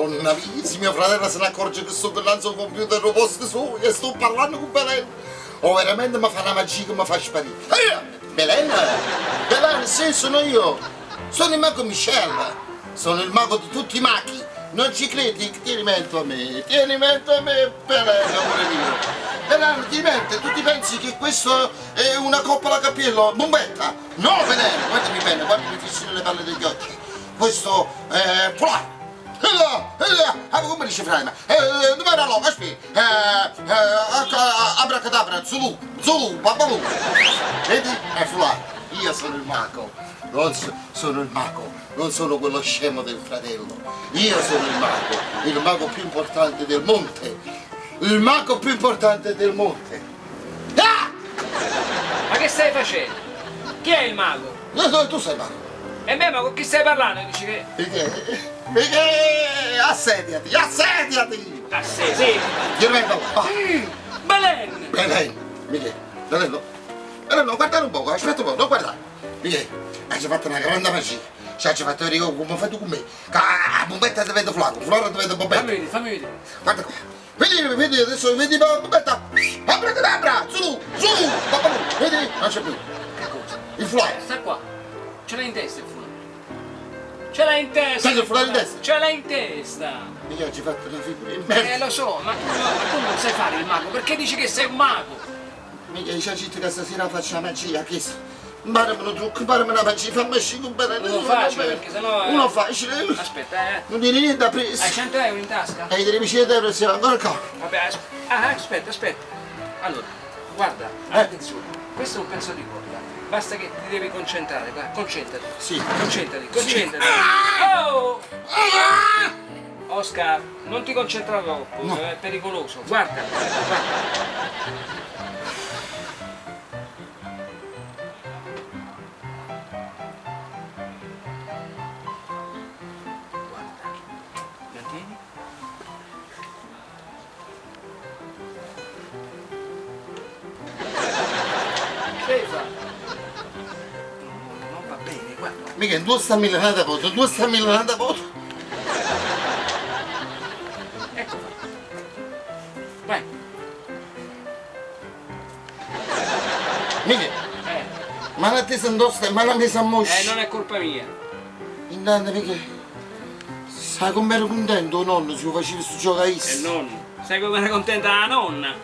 Madonna mia, se mio fratello se ne accorge che sto davanti al computer al posto suo e sto parlando con Belen. O veramente mi fa una magia che mi fa sparire. Belen? Belen, sì, sono io. Sono il mago Michel. Sono il mago di tutti i maghi. Non ci credi? Tieni mento a me, Belen, amore mio. Belen, ti mente, tu ti pensi che questo è una coppola a capello? Bombetta? No, Belen, guardami bene, guardami fisso nelle palle degli occhi. Questo è polare. Come dice Frema? Dove era l'uomo? Aspetta. Abracadabra, Zulu, Babalù. Vedi? È fulano. Io sono il mago. Sono il mago. Non sono quello scemo del fratello. Io sono il mago più importante del monte. Il mago più importante del monte. Ah! Ma che stai facendo? Chi è il mago? No, tu sei mago. E me, ma con chi stai parlando? Dici che... Perché? Assediati! Ah, sì. Io vengo qua. Belen! Belen, Michele, Beleno, guardare un poco, aspetta un po', non guardare. Michele, hai fatto una grande magia. Ci hai fatto vedere come fai tu con me. La bombetta ti vede floro ti vede bombetta. Fammi vedere. Guarda qua. Vedi adesso, vedi la bombetta. Abracadabra, su, papà, vedi? Non c'è più. Che cosa? Il floro. Sta qua. Ce l'hai in testa il fulano. Ce l'hai in testa! Sai che il fulano in testa? Ce l'hai in testa! Michele, ci hai fatto una figura in merda. Lo so, ma tu non sai fare il mago, perché dici che sei un mago? Michele, ci hai detto che stasera faccio la magia, che imparami un trucco, imparami una magia, fammi uscire con bene. Non lo faccio, perché sennò... Uno facile. Aspetta, Non dire niente a preso. Hai 100 euro in tasca? Hai delle vicine di euro, siamo ancora qua. Vabbè, aspetta. Allora, guarda, attenzione, questo è un pezzo di corda. Basta che ti devi concentrare, guarda, concentrati. Sì. Concentrati. Oh! Oscar, non ti concentrare troppo, No. è pericoloso. Guarda. Mantieni. Che fa? Non va bene, guarda. Mica, tu stai milionando a voto, Ecco qua. Vai. Mica, ma la tesa indossa, ma la messa a moscia. Non è colpa mia. Intanto, mica, sai come ero contento, nonno, se lo facevi sto gioco a is. Nonno. Sai come era contenta la nonna?